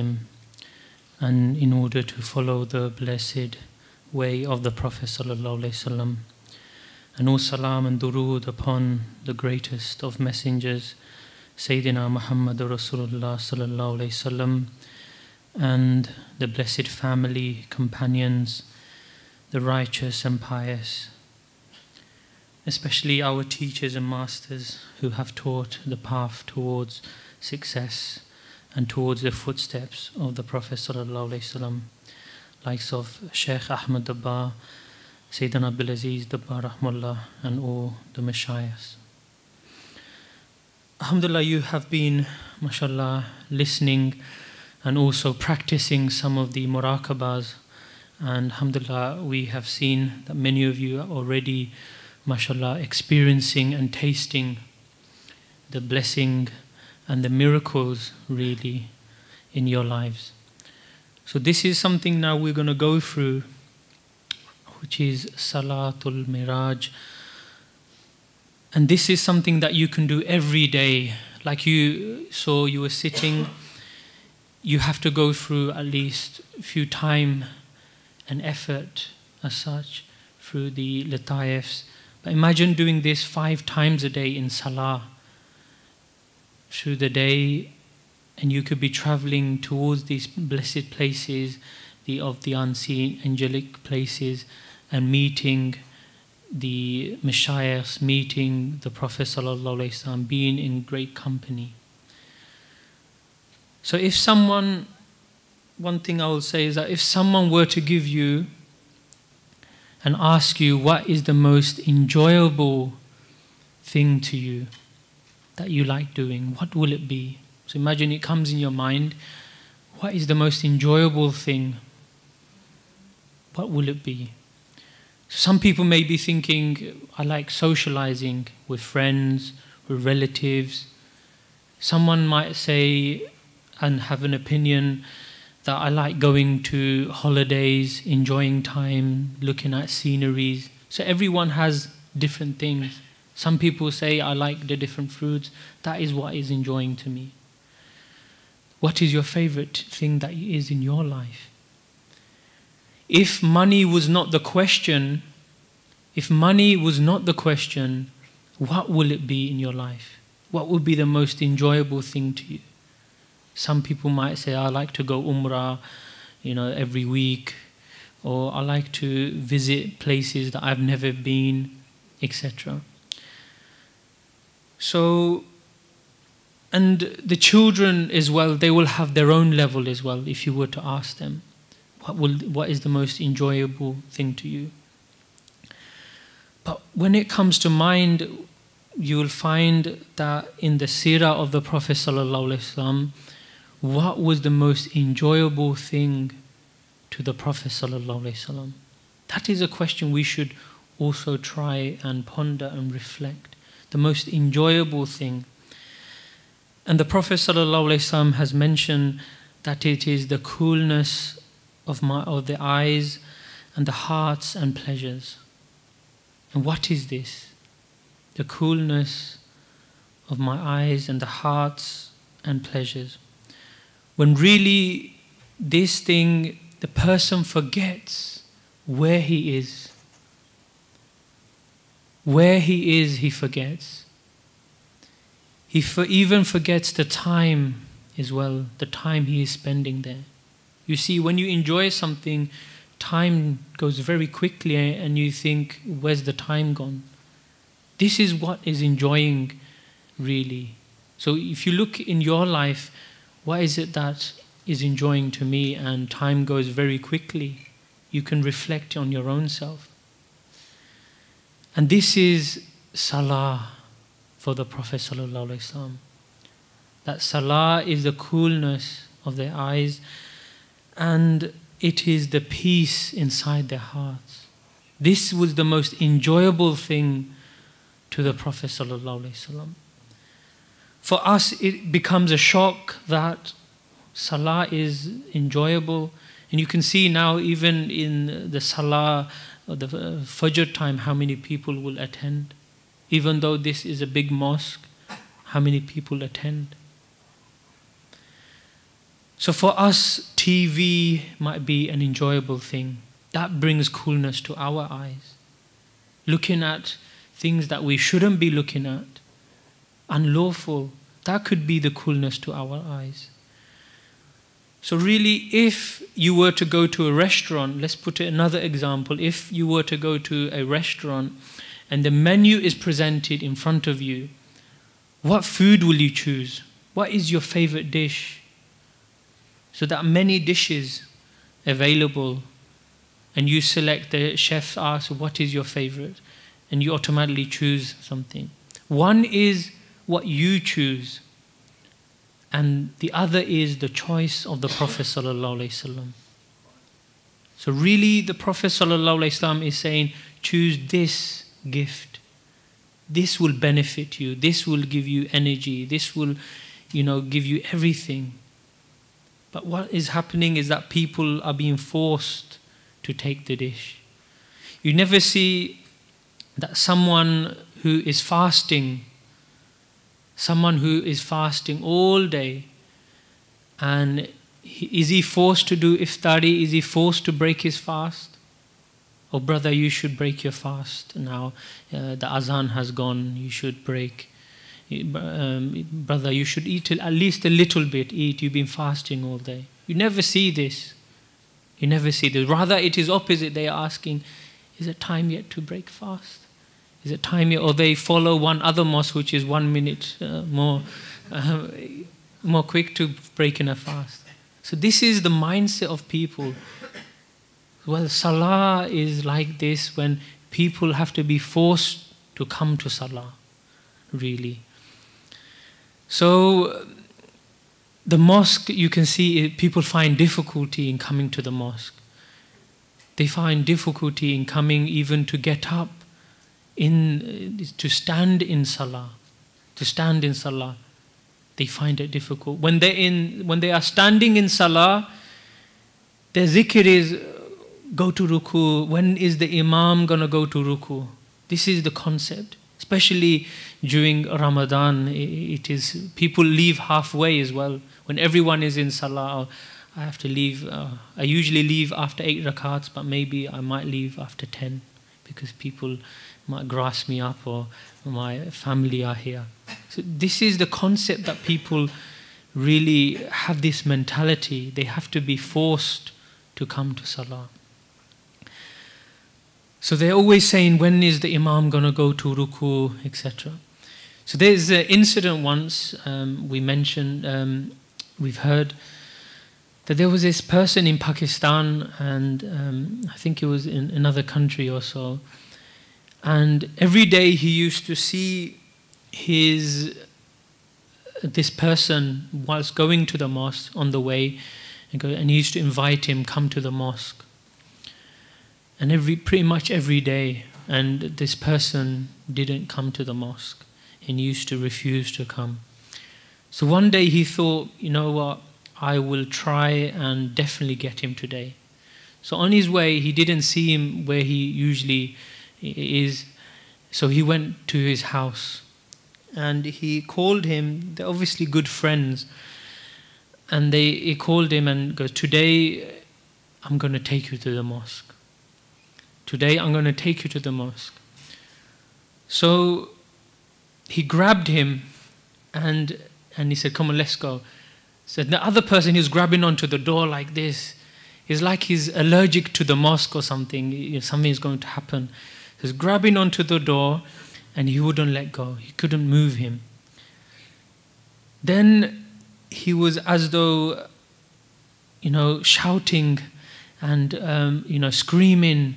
him, and in order to follow the blessed way of the Prophet sallallahu alaihi wasallam. And all salam and durood upon the greatest of messengers, Sayyidina Muhammad Rasulullah sallallahu alaihi wasallam, and the blessed family, companions, the righteous and pious, especially our teachers and masters who have taught the path towards success and towards the footsteps of the Prophet sallallahu alaihi wasallam, likes of Sheikh Ahmad Dabbar, Sayyidina Abdul Aziz Dabbar Rahmullah, and all the Mashayikhs. Alhamdulillah, you have been, mashallah, listening and also practicing some of the muraqabahs, and alhamdulillah, we have seen that many of you are already, mashallah, experiencing and tasting the blessing and the miracles really in your lives. So this is something now we're going to go through, which is Salatul Miraj. And this is something that you can do every day. Like you saw, you were sitting, you have to go through at least a few time and effort as such through the lataifs. But imagine doing this 5 times a day in Salah through the day, and you could be traveling towards these blessed places, of the unseen angelic places, and meeting the Mashayikhs, meeting the Prophet sallallahu alaihi wasallam, being in great company. So if someone, one thing I will say is that if someone were to give you and ask you what is the most enjoyable thing to you that you like doing, what will it be? So imagine it comes in your mind, what is the most enjoyable thing? What will it be? Some people may be thinking, I like socializing with friends, with relatives. Someone might say and have an opinion that I like going to holidays, enjoying time, looking at sceneries. So everyone has different things. Some people say, I like the different fruits. That is what is enjoying to me. What is your favorite thing that is in your life? If money was not the question, what will it be in your life? What would be the most enjoyable thing to you? Some people might say, I like to go Umrah, every week, or I like to visit places that I've never been, etc. So, and the children as well, they will have their own level as well. If you were to ask them, what is the most enjoyable thing to you? But when it comes to mind, you will find that in the seerah of the Prophet sallallahu alaihi wasallam, what was the most enjoyable thing to the Prophet sallallahu alaihi wasallam? That is a question we should also try and ponder and reflect. The most enjoyable thing. And the Prophet ﷺ has mentioned that it is the coolness of the eyes and the hearts and pleasures. And what is this? The coolness of my eyes and the hearts and pleasures. When really this thing, the person forgets where he is. Where he is, he forgets. He even forgets the time as well, the time he is spending there. You see, when you enjoy something, time goes very quickly and you think, where's the time gone? This is what is enjoying, really. So if you look in your life, what is it that is enjoying to me, and time goes very quickly? You can reflect on your own self. And this is Salah for the Prophet sallallahu alaihi wasallam. That Salah is the coolness of their eyes, and it is the peace inside their hearts. This was the most enjoyable thing to the Prophet sallallahu alaihi wasallam. For us, it becomes a shock that Salah is enjoyable, and you can see now even in the Salah, the Fajr time, how many people will attend. Even though this is a big mosque, how many people attend? So for us, TV might be an enjoyable thing. That brings coolness to our eyes. Looking at things that we shouldn't be looking at, unlawful, that could be the coolness to our eyes. So really, if you were to go to a restaurant, let's put it another example, if you were to go to a restaurant and the menu is presented in front of you, what food will you choose? What is your favorite dish? So there are many dishes available, and you select, the chef asks, what is your favorite? And you automatically choose something. One is what you choose, and the other is the choice of the Prophet ﷺ. So really the Prophet ﷺ is saying, choose this gift. This will benefit you. This will give you energy. This will, give you everything. But what is happening is that people are being forced to take the dish. You never see that someone who is fasting all day, and is he forced to do iftari? Is he forced to break his fast? Oh brother, you should break your fast now. The azan has gone, you should break. Brother, you should eat at least a little bit. You've been fasting all day. You never see this. You never see this. Rather, it is opposite. They are asking, is it time yet to break fast? Is it time yet? Or they follow one other mosque which is 1 minute more quick to breaking a fast. So this is the mindset of people. Well, Salah is like this when people have to be forced to come to Salah, really. So the mosque, you can see people find difficulty in coming to the mosque. They find difficulty in coming even to get up, to stand in Salah. To stand in Salah, they find it difficult. When they are standing in Salah, their zikr is, go to ruku. When is the imam going to go to ruku? This is the concept. Especially during Ramadan, it is, people leave halfway as well. When everyone is in Salah, I have to leave. I usually leave after 8 rakats, but maybe I might leave after 10 because people might grass me up or my family are here. So this is the concept that people really have this mentality. They have to be forced to come to Salah. So they're always saying, when is the imam going to go to ruku, etc. So there's an incident once we mentioned, we've heard that there was this person in Pakistan, and I think it was in another country or so, and every day he used to see this person whilst going to the mosque on the way, and he used to invite him, come to the mosque. And pretty much every day, and this person didn't come to the mosque and used to refuse to come. So one day he thought, you know what, I will try and definitely get him today. So on his way, he didn't see him where he usually is, so he went to his house and he called him. They're obviously good friends, and he called him and goes, today I'm going to take you to the mosque. Today I'm going to take you to the mosque. So he grabbed him and he said, come on, let's go. So the other person is grabbing onto the door like this. It's like he's allergic to the mosque or something. Something is going to happen. He's grabbing onto the door and he wouldn't let go. He couldn't move him. Then he was as though, shouting and, screaming,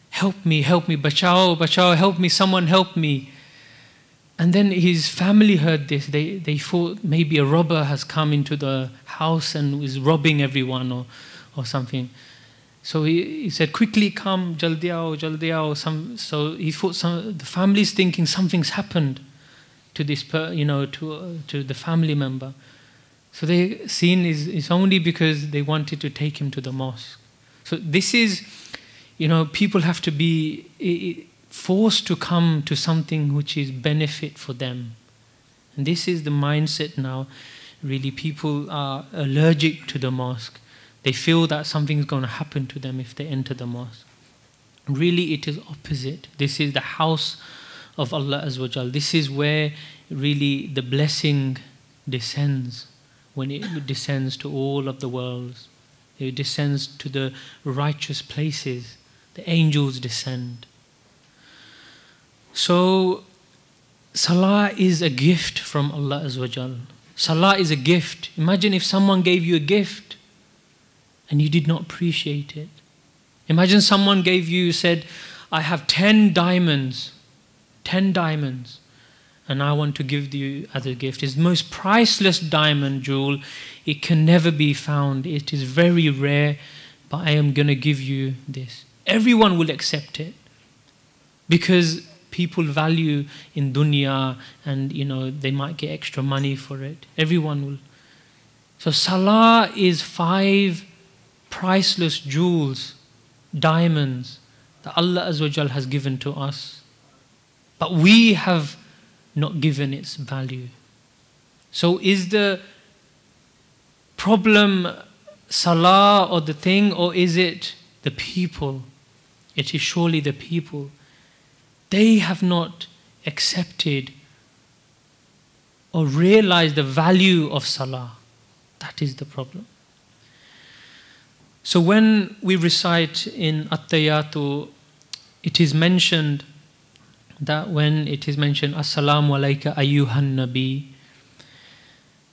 help me, bachao, bachao, help me, someone help me. And then his family heard this. They thought maybe a robber has come into the house and is robbing everyone or something. So he said, quickly come, jaldi aao. So he thought the family's thinking something's happened to this, to the family member. So they seen it's only because they wanted to take him to the mosque. So this is, people have to be forced to come to something which is benefit for them. And this is the mindset now. really people are allergic to the mosque. They feel that something's going to happen to them if they enter the mosque. Really, it is opposite. This is the house of Allah Azza wa Jal. This is where really the blessing descends, when it descends to all of the worlds. It descends to the righteous places. The angels descend. So, Salah is a gift from Allah Azza wa Jal. Salah is a gift. Imagine if someone gave you a gift and you did not appreciate it. Imagine someone gave you, said, I have 10 diamonds, and I want to give you as a gift. It's the most priceless diamond jewel. It can never be found. It is very rare, but I am going to give you this. Everyone will accept it because people value in dunya, and they might get extra money for it. Everyone will. So Salah is 5 priceless jewels, diamonds that Allah Azza wa Jal has given to us, but we have not given its value. So is the problem Salah or the thing, or is it the people? It is surely the people. They have not accepted or realized the value of Salah. That is the problem. So when we recite in At-Tayyatu, it is mentioned that when it is mentioned, Assalamu alayka ayyuhan nabi,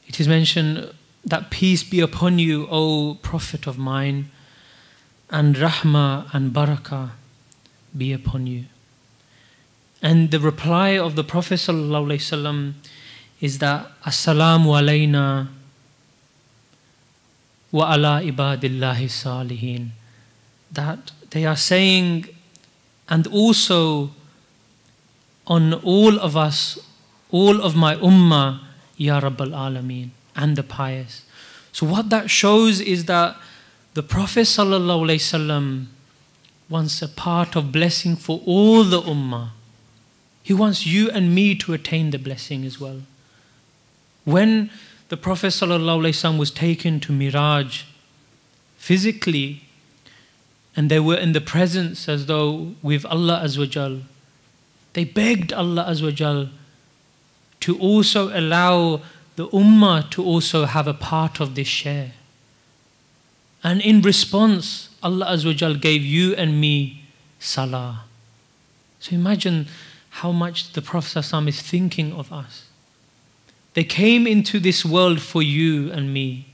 it is mentioned that peace be upon you, O Prophet of mine, and rahmah and barakah be upon you. And the reply of the Prophet ﷺ is that Assalamu alayna wa ala ibadillahi salihin. That they are saying, and also on all of us, all of my ummah, Ya Rabbal Alameen, and the pious. So what that shows is that the Prophet ﷺ wants a part of blessing for all the ummah. He wants you and me to attain the blessing as well. When the Prophet ﷺ was taken to Miraj physically, and they were in the presence as though with Allah Azza wa Jal, they begged Allah Azza wa Jal to also allow the ummah to also have a part of this share. And in response, Allah Azza wa Jal gave you and me Salah. So imagine how much the Prophet ﷺ is thinking of us. They came into this world for you and me.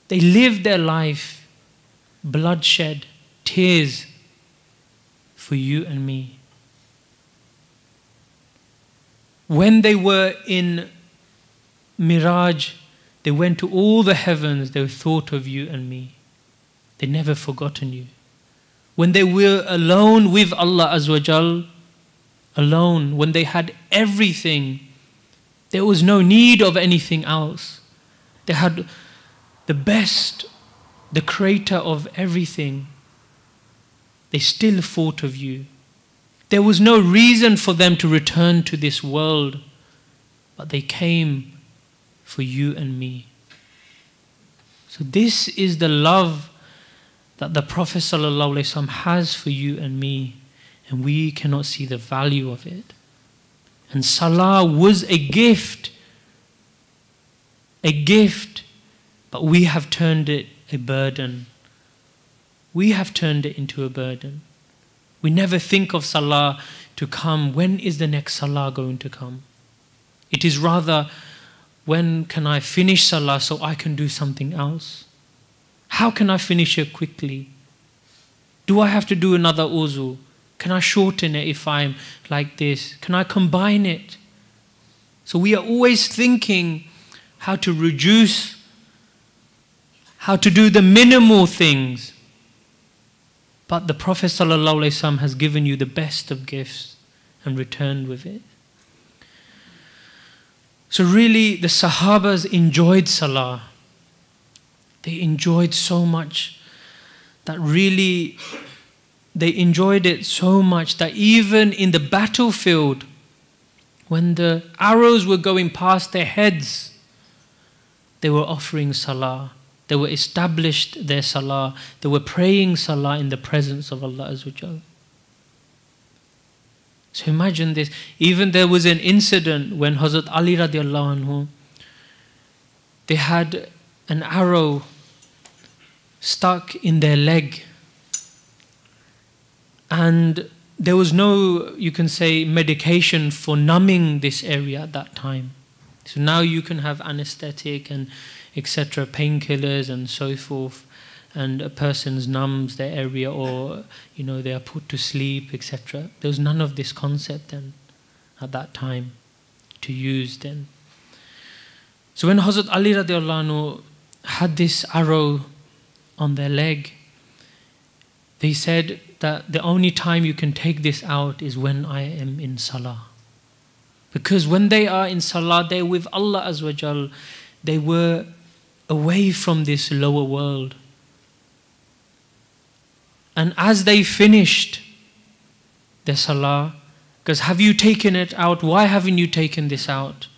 They lived their life, bloodshed, tears, for you and me. When they were in Miraj, they went to all the heavens, they thought of you and me. They never forgotten you. When they were alone with Allah Azza wa Jal, alone, when they had everything, there was no need of anything else. They had the best, the creator of everything. They still thought of you. There was no reason for them to return to this world, but they came for you and me. So this is the love that the Prophet ﷺ has for you and me, and we cannot see the value of it. And Salah was a gift, but we have turned it a burden. We have turned it into a burden. We never think of Salah to come. When is the next Salah going to come? It is rather, when can I finish Salah so I can do something else? How can I finish it quickly? Do I have to do another uzu? Can I shorten it if I'm like this? Can I combine it? So we are always thinking how to reduce, how to do the minimal things. But the Prophet ﷺ has given you the best of gifts and returned with it. So really, the Sahabas enjoyed Salah. They enjoyed so much that really, they enjoyed it so much that even in the battlefield, when the arrows were going past their heads, they were offering salah. They were established their salah. They were praying salah in the presence of Allah Azza wa Jal. So imagine this. Even there was an incident when Hazrat Ali radiallahu anhu, they had an arrow stuck in their leg. And there was no, you can say, medication for numbing this area at that time. So now you can have anesthetic and etc., painkillers and so forth, and a person's numbs their area, or they are put to sleep, etc. There was none of this concept then at that time to use then. So when Hazrat Ali radiallahu anhu had this arrow on their leg, they said that the only time you can take this out is when I am in salah. Because when they are in salah, they're with Allah Azza wa Jal. They were away from this lower world. And as they finished their salah, because have you taken it out? Why haven't you taken this out?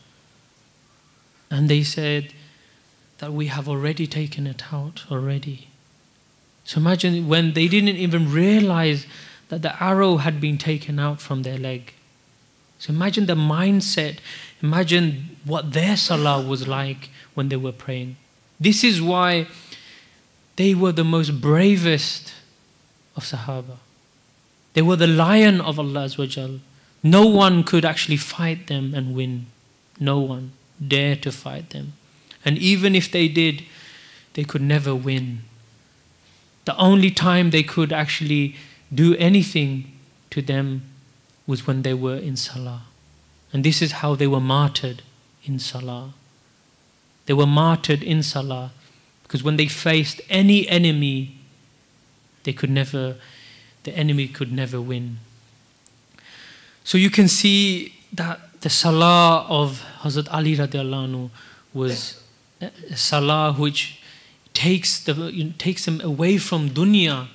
And they said that we have already taken it out already. So imagine when they didn't even realize that the arrow had been taken out from their leg. So imagine the mindset, imagine what their salah was like when they were praying. This is why they were the most bravest of Sahaba. They were the lion of Allah Azza wa Jal. No one could actually fight them and win. No one dared to fight them. And even if they did, they could never win. The only time they could actually do anything to them was when they were in salah. And this is how they were martyred in salah. They were martyred in salah because when they faced any enemy, the enemy could never win. So you can see that the salah of Hazrat Ali radiallahu anhu was a salah which takes them away from dunya.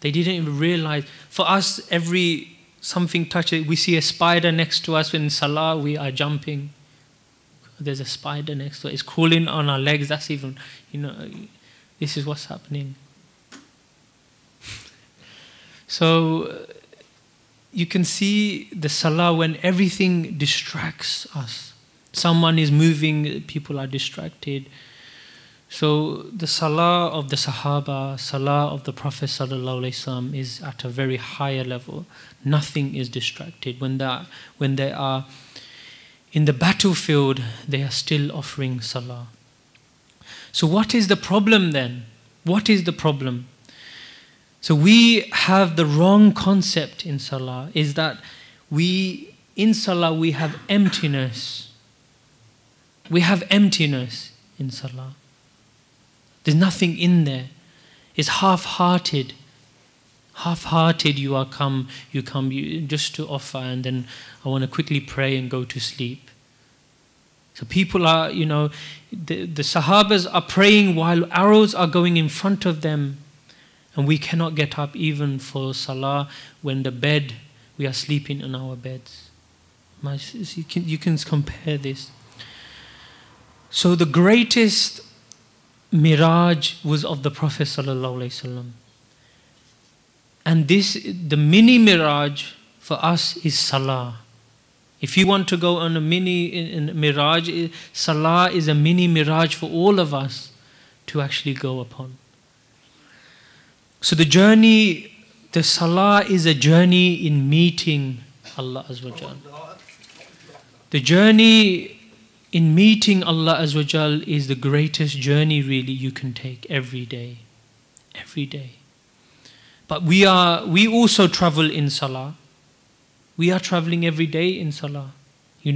They didn't even realize. For us, every something touches, we see a spider next to us. In salah, we are jumping. There's a spider next to us. It's crawling on our legs. That's even, this is what's happening. So you can see the salah when everything distracts us. Someone is moving, people are distracted. So the salah of the Sahaba, salah of the Prophet ﷺ is at a very higher level. Nothing is distracted. When they are in the battlefield, they are still offering salah. So what is the problem then? What is the problem? So we have the wrong concept in salah, is that in salah we have emptiness. We have emptiness in salah. There's nothing in there. It's half-hearted. Half-hearted you come just to offer, and then I want to quickly pray and go to sleep. So people are, the Sahabas are praying while arrows are going in front of them, and we cannot get up even for salah when we are sleeping in our beds. You can compare this. So the greatest miraj was of the Prophet ﷺ. And the mini miraj for us is salah. If you want to go on a mini miraj, salah is a mini miraj for all of us to actually go upon. So the salah is a journey in meeting Allah Azza wa Jal. The journey in meeting Allah Azza wa Jal is the greatest journey really you can take every day. Every day. But we also travel in salah. We are traveling every day in salah. We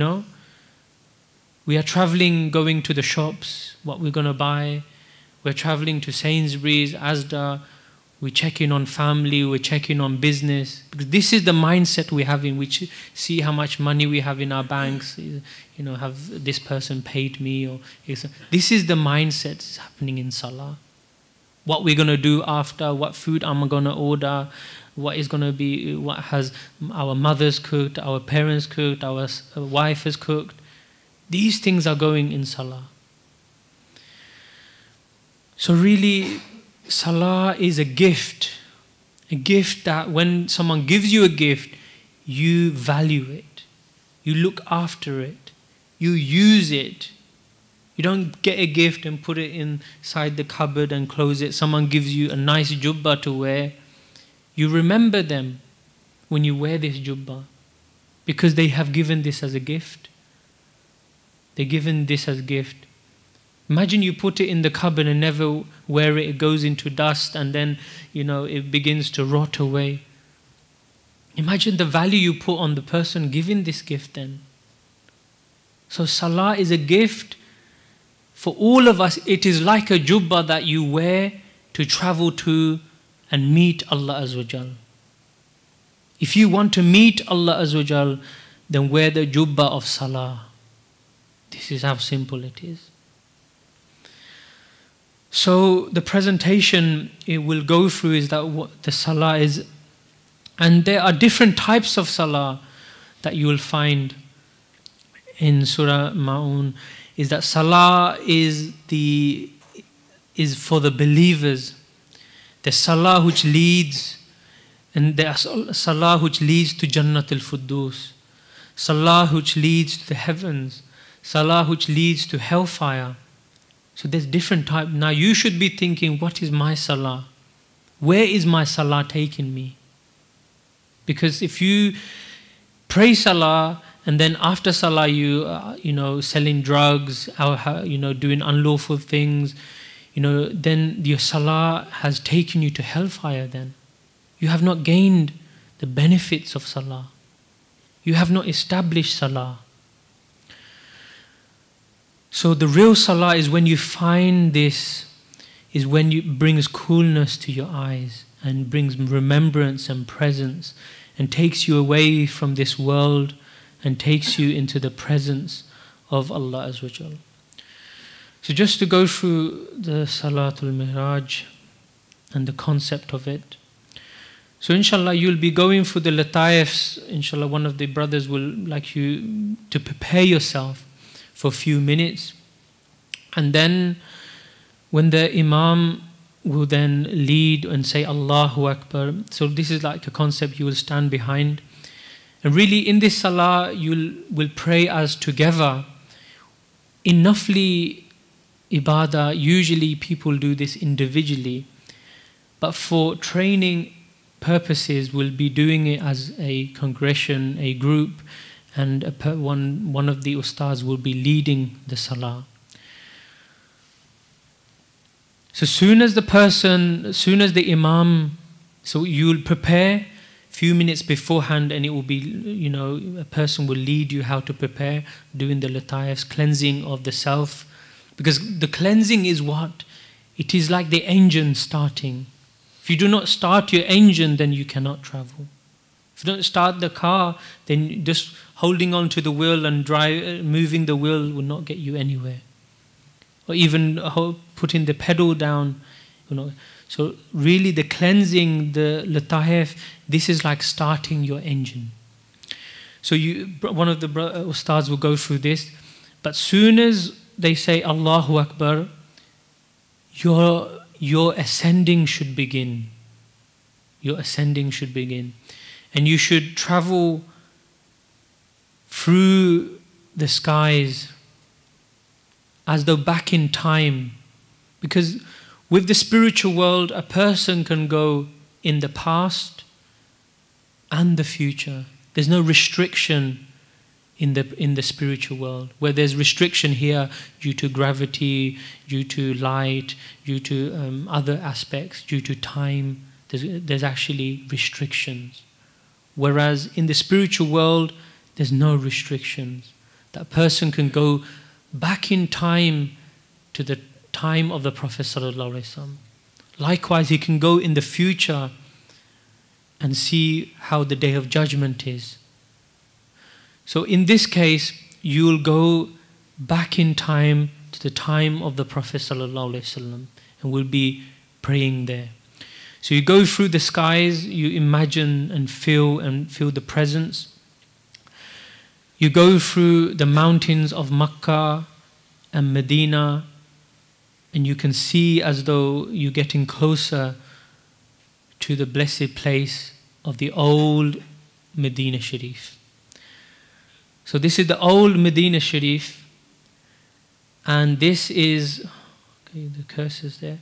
are traveling, going to the shops, what we're going to buy. We're traveling to Sainsbury's, Asda. We're checking on family, we're checking on business. Because this is the mindset we have in which see how much money we have in our banks. Have this person paid me? This is the mindset that's happening in salah. What we're going to do after, what food I'm going to order, what has our mothers cooked, our parents cooked, our wife has cooked. These things are going in salah. So really, Salah is a gift that when someone gives you a gift, you value it, you look after it, you use it. You don't get a gift and put it inside the cupboard and close it. Someone gives you a nice jubbah to wear. You remember them when you wear this jubbah because they have given this as a gift. They're given this as a gift. Imagine you put it in the cupboard and never wear it. It goes into dust and then, it begins to rot away. Imagine the value you put on the person giving this gift then. So Salah is a gift for all of us. It is like a jubbah that you wear to travel to and meet Allah Azza wa Jal. If you want to meet Allah Azza wa Jal, then wear the jubbah of Salah. This is how simple it is. So the presentation it will go through is that what the Salah is. And there are different types of Salah that you will find in Surah Ma'un. Is that Salah is for the believers. The Salah which leads, and there's Salah which leads to Jannat al-Fuddus. Salah which leads to the heavens. Salah which leads to hellfire. So there's different types. Now you should be thinking, what is my Salah? Where is my Salah taking me? Because if you pray Salah and then after Salah you selling drugs, doing unlawful things, then your Salah has taken you to hellfire then. You have not gained the benefits of Salah. You have not established Salah. So the real Salah is when you find this, is when it brings coolness to your eyes and brings remembrance and presence and takes you away from this world and takes you into the presence of Allah Azza wa Jal. So just to go through the Salatul Mi'raj and the concept of it. So inshallah you'll be going through the Lataifs. Inshallah one of the brothers will like you to prepare yourself for a few minutes. And then when the Imam will then lead and say Allahu Akbar. So this is like a concept you will stand behind. And really in this Salah you will pray as together. In Nafli Ibadah, usually people do this individually. But for training purposes, we'll be doing it as a congregation, a group, and one of the Ustads will be leading the Salah. So soon as the Imam, so you'll prepare a few minutes beforehand and it will be, a person will lead you how to prepare, doing the Lataifs, cleansing of the self. Because the cleansing is what? It is like the engine starting. If you do not start your engine, then you cannot travel. If you don't start the car, then just holding on to the wheel and moving the wheel will not get you anywhere. Or even putting the pedal down, So really the cleansing, the Lataif, this is like starting your engine. So one of the Ustads will go through this. But soon as they say Allahu Akbar, your ascending should begin. Your ascending should begin. And you should travel through the skies as though back in time. Because with the spiritual world, a person can go in the past and the future. There's no restriction in the spiritual world. Where there's restriction here due to gravity, due to light, due to other aspects, due to time, there's actually restrictions. Whereas in the spiritual world, there's no restrictions. That person can go back in time to the time of the Prophet ﷺ. Likewise, he can go in the future and see how the Day of Judgment is. So in this case, you'll go back in time to the time of the Prophet ﷺ and we'll be praying there. So you go through the skies, you imagine and feel the presence. You go through the mountains of Makkah and Medina, and you can see as though you're getting closer to the blessed place of the old Medina Sharif. So this is the old Medina Sharif, and this is, okay, the cursor's there,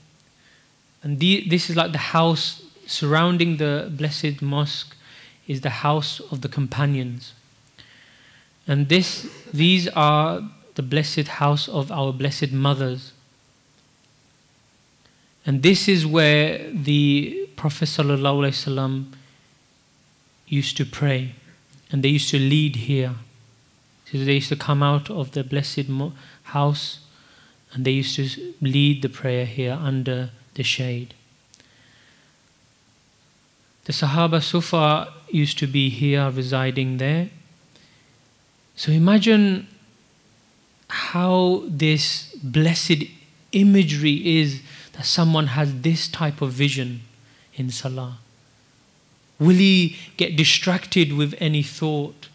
and this is like the house surrounding the blessed mosque is the house of the companions. And these are the blessed house of our blessed mothers. And this is where the Prophet ﷺ used to pray. And they used to lead here. So they used to come out of the blessed house and they used to lead the prayer here under the shade. The Sahaba Sufa used to be here, residing there. So imagine how this blessed imagery is that someone has this type of vision in Salah. Will he get distracted with any thought?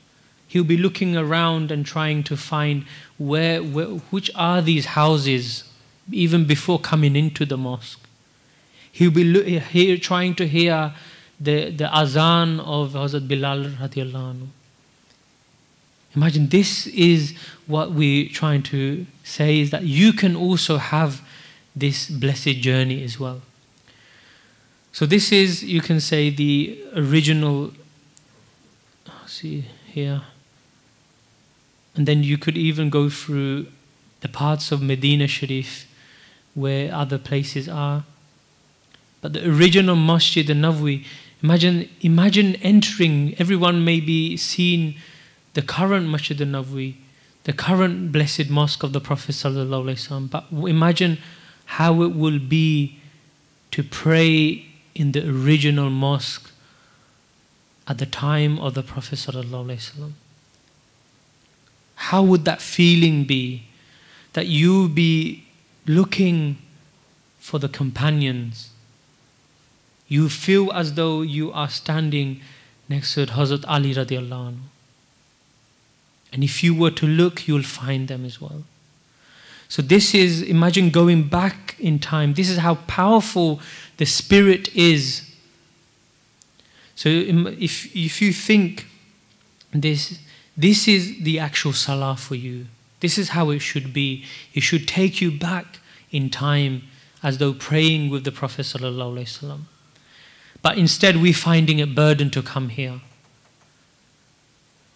He'll be looking around and trying to find which are these houses even before coming into the mosque. He'll be trying to hear the azan of Hazrat Bilal radiallahu anhu. Imagine, this is what we're trying to say, is that you can also have this blessed journey as well. So this is, you can say, the original, see here. And then you could even go through the parts of Medina Sharif where other places are. But the original Masjid al-Nabawi, imagine entering, everyone may be seen the current Masjid al-Nabawi, the current blessed mosque of the Prophet ﷺ. But imagine how it will be to pray in the original mosque at the time of the Prophet ﷺ. How would that feeling be? That you be looking for the companions. You feel as though you are standing next to Hazrat Ali radiallahu anhu. And if you were to look, you'll find them as well. So this is, imagine going back in time. This is how powerful the Spirit is. So if you think this is the actual Salah for you. This is how it should be. It should take you back in time as though praying with the Prophet ﷺ. But instead we're finding it burden to come here.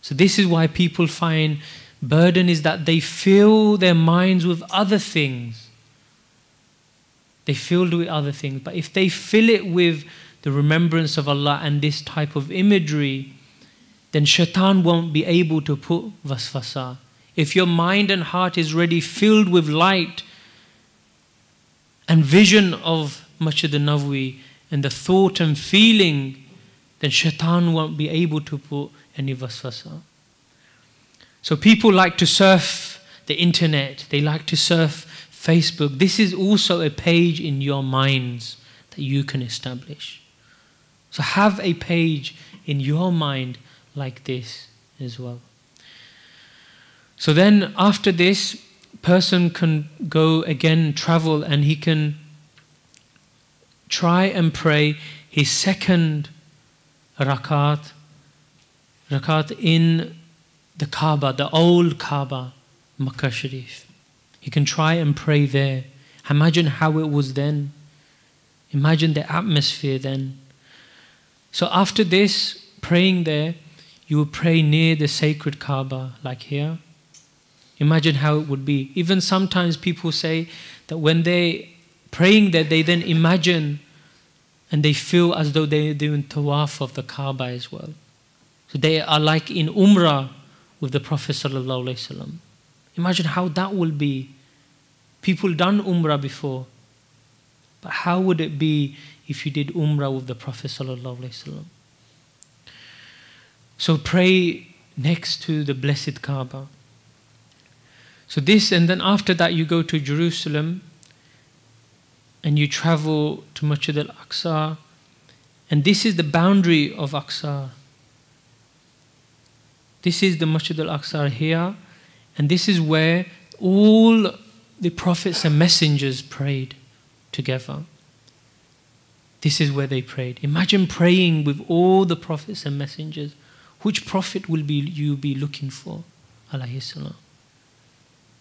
So this is why people find burden, is that they fill their minds with other things. They filled with other things. But if they fill it with the remembrance of Allah and this type of imagery, then shaitan won't be able to put waswasa. If your mind and heart is already filled with light and vision of Masjid al-Nabawi and the thought and feeling, then shaitan won't be able to put any waswasa. So people like to surf the internet, they like to surf Facebook. This is also a page in your minds that you can establish. So have a page in your mind like this as well. So then after this, person can go again, travel, and he can try and pray his second rakat in the Kaaba, the old Kaaba, Makkah Sharif. He can try and pray there. Imagine how it was then. Imagine the atmosphere then. So after this, praying there, you will pray near the sacred Kaaba, like here. Imagine how it would be. Even sometimes people say that when they praying there, they then imagine and they feel as though they're doing tawaf of the Kaaba as well. So they are like in Umrah with the Prophet ﷺ. Imagine how that will be. People done Umrah before. But how would it be if you did Umrah with the Prophet ﷺ? So pray next to the blessed Kaaba. So this, and then after that you go to Jerusalem and you travel to Masjid al-Aqsa, and this is the boundary of Aqsa. This is the Masjid al-Aqsa here, and this is where all the prophets and messengers prayed together. This is where they prayed. Imagine praying with all the prophets and messengers. Which prophet will you be looking for? Alayhi salam.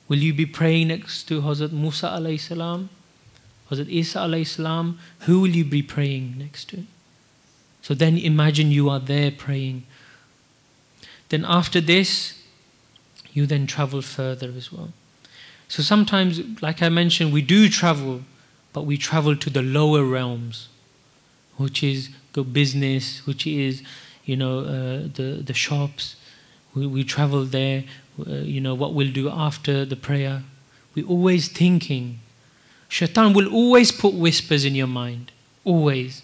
Will you be praying next to Hazrat Musa alayhi salam? Hazrat Isa alayhi salam? Who will you be praying next to? So then imagine you are there praying. Then after this, you then travel further as well. So sometimes, like I mentioned, we do travel, but we travel to the lower realms, which is good business, which is, the shops. We travel there, what we'll do after the prayer. We're always thinking. Shaitan will always put whispers in your mind, always.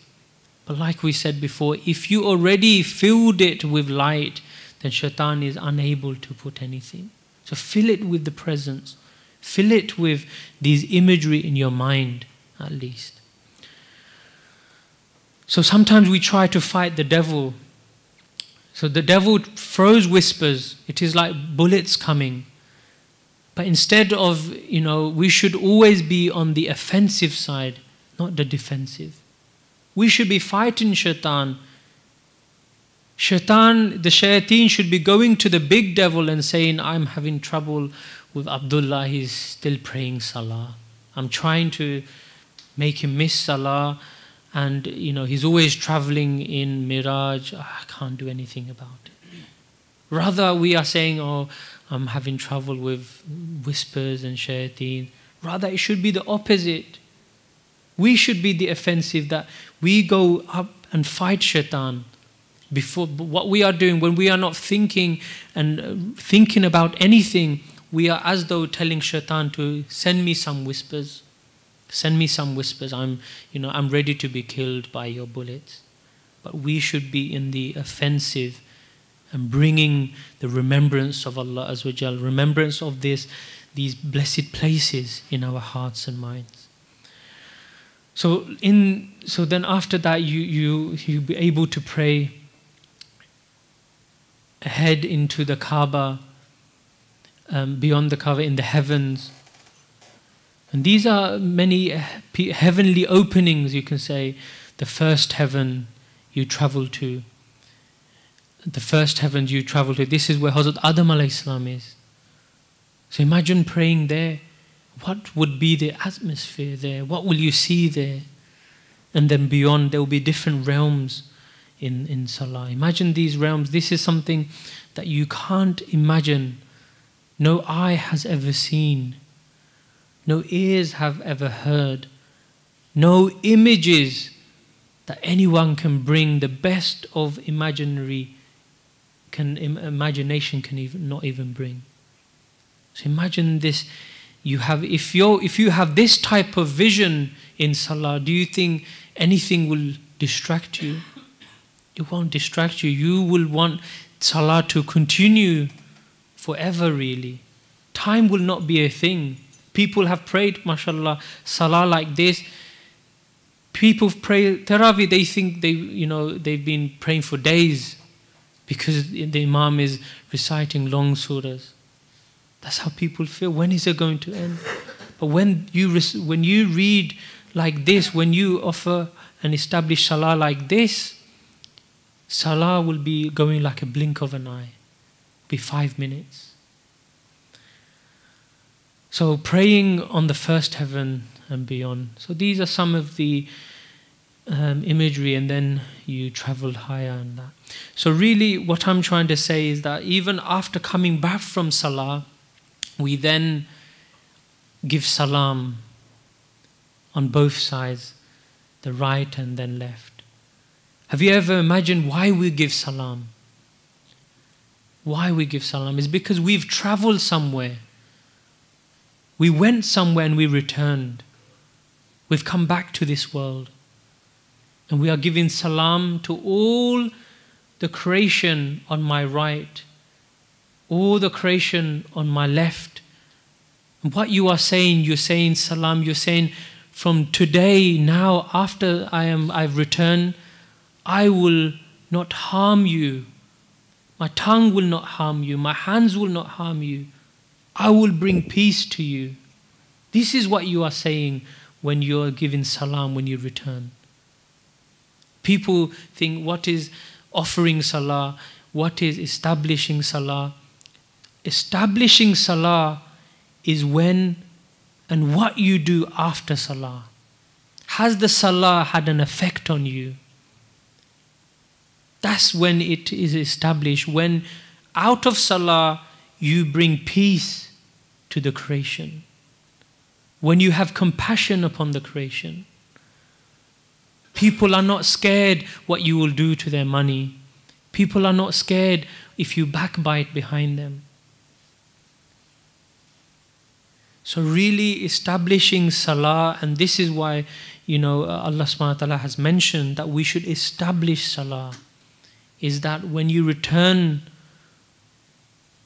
But like we said before, if you already filled it with light, then Shaitan is unable to put anything. So fill it with the presence. Fill it with these imagery in your mind, at least. So sometimes we try to fight the devil. So the devil throws whispers. It is like bullets coming. But instead of, we should always be on the offensive side, not the defensive. We should be fighting Shaitan. The shayateen should be going to the big devil and saying, I'm having trouble with Abdullah, he's still praying Salah. I'm trying to make him miss Salah, and he's always traveling in Miraj. I can't do anything about it. Rather, we are saying, I'm having trouble with whispers and shayateen. Rather, it should be the opposite. We should be the offensive, that we go up and fight Shaitan. Before what we are doing, when we are not thinking and thinking about anything, we are as though telling Shaitan to send me some whispers. Send me some whispers. I'm ready to be killed by your bullets. But we should be in the offensive and bringing the remembrance of Allah Azza wa Jal, remembrance of these blessed places in our hearts and minds. So then after that, you'll be able to pray ahead into the Kaaba, beyond the Kaaba, in the heavens. And these are many heavenly openings, you can say. The first heaven you travel to. The first heaven you travel to. This is where Hazrat Adam alayhi salam is. So imagine praying there. What would be the atmosphere there? What will you see there? And then beyond, there will be different realms in Salah. Imagine these realms. This is something that you can't imagine. No eye has ever seen. No ears have ever heard. No images that anyone can bring. The best of imagination can even not even bring. So imagine this. If you have this type of vision in Salah, do you think anything will distract you? It won't distract you. You will want Salah to continue forever, really. Time will not be a thing. People have prayed, mashallah, Salah like this. People pray Tarawih, they think they've been praying for days because the Imam is reciting long surahs. That's how people feel. When is it going to end? But when you read like this, when you offer and establish Salah like this, Salah will be going like a blink of an eye. Be 5 minutes. So praying on the first heaven and beyond. So these are some of the imagery, and then you travel higher and that. So really what I'm trying to say is that even after coming back from Salah, we then give salam on both sides, the right and then left. Have you ever imagined why we give salam? Why we give salam is because we've traveled somewhere. We went somewhere and we returned. We've come back to this world. And we are giving salam to all the creation on my right, all the creation on my left. And what you are saying, you're saying salam, you're saying from today, now, after I've returned, I will not harm you. My tongue will not harm you. My hands will not harm you. I will bring peace to you. This is what you are saying when you're giving salam when you return. People think, what is offering salah? What is establishing salah? Establishing salah is when and what you do after salah. Has the salah had an effect on you? That's when it is established. When out of salah you bring peace to the creation. When you have compassion upon the creation. People are not scared what you will do to their money. People are not scared if you backbite behind them. So really establishing salah, and this is why, Allah subhanahu wa ta'ala has mentioned that we should establish salah, is that when you return,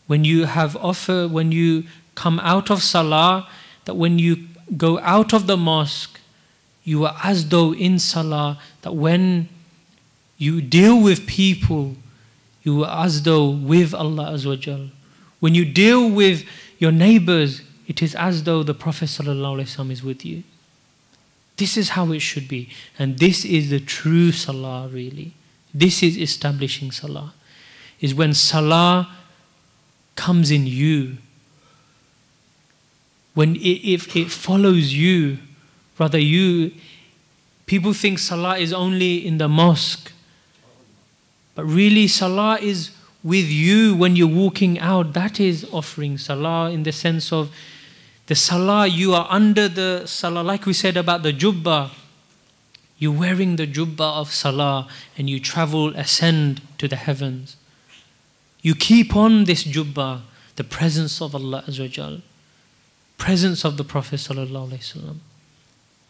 when you come out of salah, that when you go out of the mosque, you are as though in salah, that when you deal with people, you are as though with Allah Azza wa Jal. When you deal with your neighbors, it is as though the Prophet Sallallahu Alaihi Wasallam is with you. This is how it should be. And this is the true salah really. This is establishing salah. Is when salah comes in you. When if it follows you, rather people think salah is only in the mosque. But really salah is with you when you're walking out. That is offering salah in the sense of the salah, you are under the salah. Like we said about the jubbah. You're wearing the jubbah of salah and you ascend to the heavens. You keep on this jubbah, the presence of Allah Azza wa Jal, presence of the Prophet Sallallahu Alaihi Wasallam.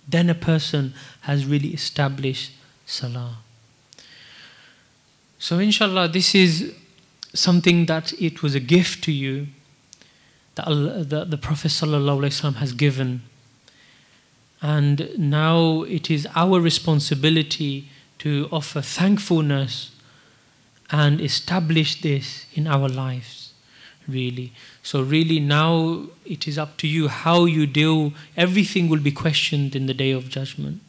Then a person has really established salah. So inshallah, this is something that it was a gift to you that the Prophet Sallallahu Alaihi Wasallam has given. And now it is our responsibility to offer thankfulness and establish this in our lives, really. So really now it is up to you how you deal. Everything will be questioned in the Day of Judgment.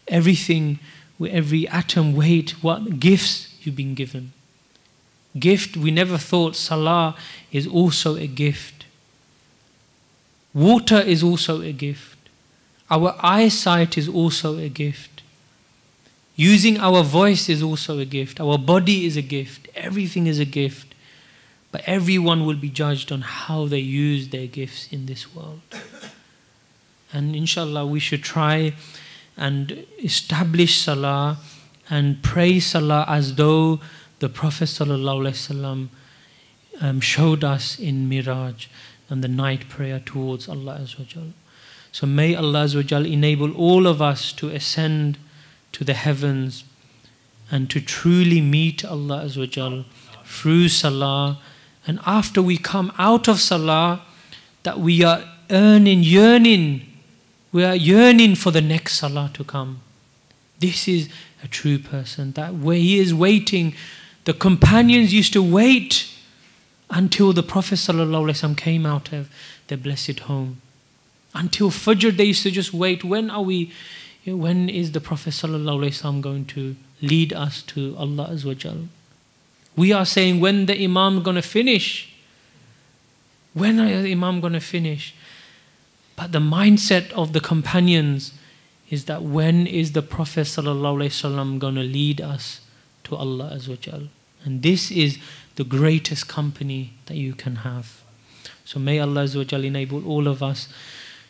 Everything, every atom, weight, what gifts you've been given. Gift, we never thought salah is also a gift. Water is also a gift. Our eyesight is also a gift. Using our voice is also a gift. Our body is a gift. Everything is a gift. But everyone will be judged on how they use their gifts in this world. And inshallah, we should try and establish salah and pray salah as though the Prophet ﷺ showed us in Miraj and the night prayer towards Allah Azza wa Jal. So may Allah Azza wa Jal enable all of us to ascend to the heavens and to truly meet Allah Azza wa Jal through salah. And after we come out of salah, that we are yearning for the next salah to come. This is a true person, that where he is waiting. The companions used to wait until the Prophet ﷺ came out of their blessed home. Until Fajr, they used to just wait. When is the Prophet ﷺ going to lead us to Allah Azza wa Jal? We are saying, when the Imam going to finish? When are the Imam going to finish? But the mindset of the companions is that when is the Prophet ﷺ going to lead us to Allah Azza wa Jal? And this is the greatest company that you can have. So may Allah Azza wa Jal enable all of us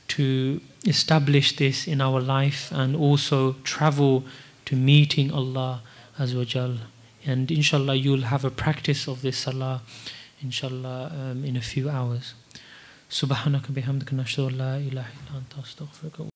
to establish this in our life and also travel to meeting Allah Azza wa Jal. And inshallah you'll have a practice of this salah inshallah in a few hours. Subhanaka bihamdika nashhadu an la ilaha illa anta astaghfiruka